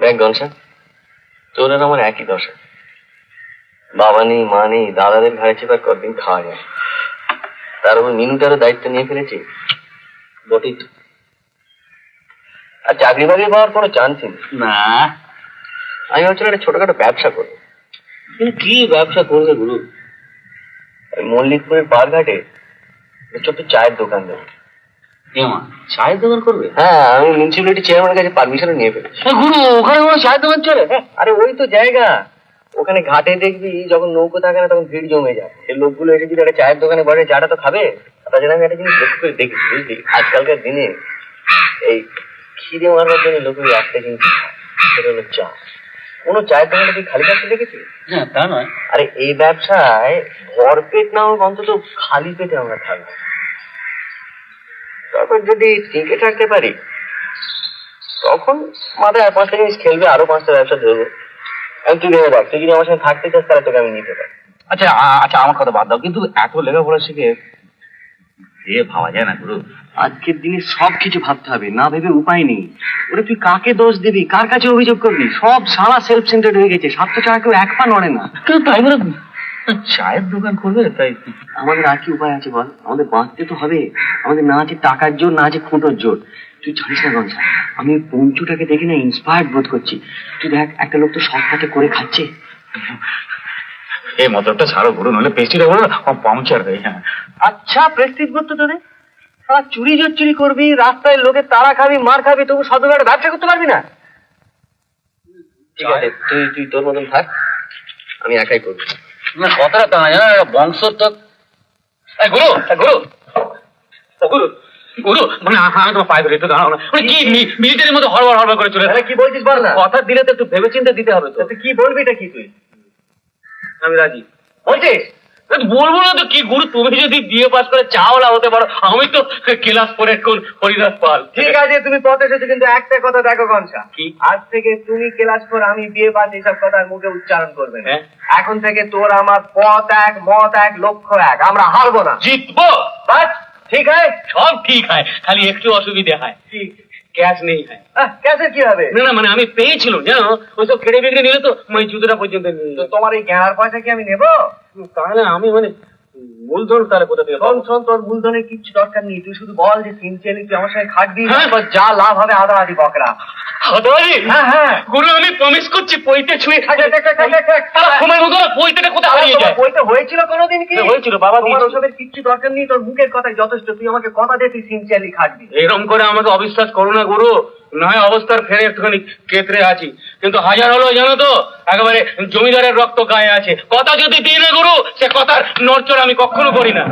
দেখ গনসা, তোর আর আমার একই দশা। বাবা নেই, মা নেই, দাদাদের ঘাড়ে চেপে কতদিন খাওয়া যায়। তার উপর মিনুটারও দায়িত্ব নিয়ে ফেলেছি। বটেই তো। আর চাকরি বাকরি পাওয়ার কোনো চান্সই নেই। না, আমি ভাবছিলাম একটা ছোটখাটো ব্যবসা করবো। কিন্তু কি ব্যবসা করবে গুরু? মল্লিকপুরের পারঘাটে ছোট্ট চায়ের দোকান দেবো। চায়ের দোকান করবে? হ্যাঁ, আমি মিউনিসিপ্যালিটি চেয়ারম্যানের কাছে পারমিশনও নিয়ে ফেলেছি। গুরু, ওখানে কোনো চায়ের দোকান চলে? আরে ওই তো জায়গা। ওখানে ঘাটে দেখবি যখন নৌকো থাকে না তখন ভিড় জমে যায়। এই লোকগুলো এসে যদি একটা চায়ের দোকানে বসে, চাটা তো খাবে। তাছাড়া আমি একটা জিনিস লক্ষ্য করে দেখেছি, বুঝলি, আজকালকার দিনে এই খিদে মারবার জন্য লোকের একটা জিনিস খায়, সেটা হলো চা। কোনো চায়ের দোকানে তুই খালি থাকতে দেখেছিস? না, তা নয়। আরে এই ব্যবসায় ভরপেট না হোক, অন্তত খালি পেটে আমরা থাকবো। তারপর যদি টিকে থাকতে পারি, তখন মাথায় আর 5টা জিনিস খেলবে, আরো 5টা ব্যবসা ধরবো। আমি তুই ভেবে দেখ, তুই যদি আমার সঙ্গে থাকতে চাস তাহলে তোকে আমি নিতে পারি। আচ্ছা আচ্ছা, আমার কথা বাদ দাও, কিন্তু এত লেখাপড়া শিখে এ ভাবা যায় না গুরু? আজকের দিনে সবকিছু ভাবতে হবে, না ভেবে উপায় নেই। ওরে তুই কাকে দোষ দিবি, কার কাছে অভিযোগ করবি? সব সারা সেলফ সেন্টার্ড হয়ে গেছে, স্বার্থ ছাড়া কেউ এক পা নড়ে না। কিন্তু তাই বলে চায়ের দোকান করবে? তাই আমাদের আর কি উপায় আছে বল? আমাদের বাঁচতে তো হবে। আমাদের না আছে টাকার জোর, না আছে খুঁটোর জোর। তুই জানিস না গনসা, আমি পঞ্চুটাকে দেখে না ইন্সপায়ার্ড বোধ করছি। তুই দেখ, একটা লোক তো সৎটাকে করে খাচ্ছে। এই মতলবটা ছাড়ো গুরু, নইলে পেস্টিটা বলো পাংচার হয়ে। হ্যাঁ, আচ্ছা, প্রেস্টিজ করতে তোদের চুরি জোর করবি, রাস্তায় লোকের তাড়া খাবি, মার খাবি, তবু সদর একটা ব্যবসা করতে পারবি না? ঠিক আছে, তুই তোর মতন থাক, আমি একাই করবো। না, কথাটা তা না, জানো বংশ তো। গুরু গুরু গুরু গুরু, মানে আমি তোমার পায়ে ধরে একটু দাঁড়াও না। মানে কি মিলিটারির মধ্যে হড়বড় হড়বড় করে চলে? কি বলছিস বল না। কথা দিলে তো একটু ভেবে চিন্তে দিতে হবে তো। তুই কি বলবি, এটা কি? তুই আমি রাজি বলছিস? বলবো না তো কি গুরু, তুমি যদি বিয়ে পাস করে চাওলা হতে পারো, আমি তো ক্লাস 4 এখন হরিদাস পাল। ঠিক আছে, তুমি পথে এসেছো, কিন্তু একটা কথা দেখো গনসা, কি? আজ থেকে তুমি ক্লাস 4, আমি বিয়ে পাস, এসব কথা আর মুখে উচ্চারণ করবে না। হ্যাঁ? এখন থেকে তোর আমার পথ এক, মত এক, লক্ষ্য এক, আমরা হারবো না। জিতবো। বাস ঠিক হয়, সব ঠিক হয়, খালি একটু অসুবিধে হয়, ক্যাশ নেই হয়। ক্যাসে কি হবে? না না, মানে আমি পেয়েছিলাম জানো, ওইসব কেড়ে বেড়ে নিলে তো মানে জুতোটা পর্যন্ত নিয়ে তো তোমার এই গেঁড়ার পয়সা কি আমি নেবো? তাহলে আমি মানে মূলধন তাহলে কোথা থেকে? শোন, তোর মূলধনের কিচ্ছু দরকার নেই। তুই শুধু বল যে সিনসিয়ারলি তুই আমার সঙ্গে খাটবি, হ্যাঁ। তারপর যা লাভ হবে আদাআদি বকরা। হ্যাঁ। গুরু, আমি প্রমিস করছি পইতে ছুঁয়ে থাক। সময় মতো না, পইতেটা কোথায় হারিয়ে যায়? বইটা হয়েছিল কোনোদিন কি? হয়েছিল বাবা, তোমার ওসবের কিচ্ছু দরকার নেই, তোর মুখের কথাই যথেষ্ট। তুই আমাকে কথা দে, তুই সিনসিয়ারলি খাটবি। এরকম করে আমাকে অবিশ্বাস করো না গুরু, নয় অবস্থার ফেরে একটুখানি কেতরে আছি, কিন্তু হাজার হলো জানো তো, একেবারে জমিদারের রক্ত গায়ে আছে। কথা যদি দিই না গুরু, সে কথার নড়চড় আমি কখনো করি না।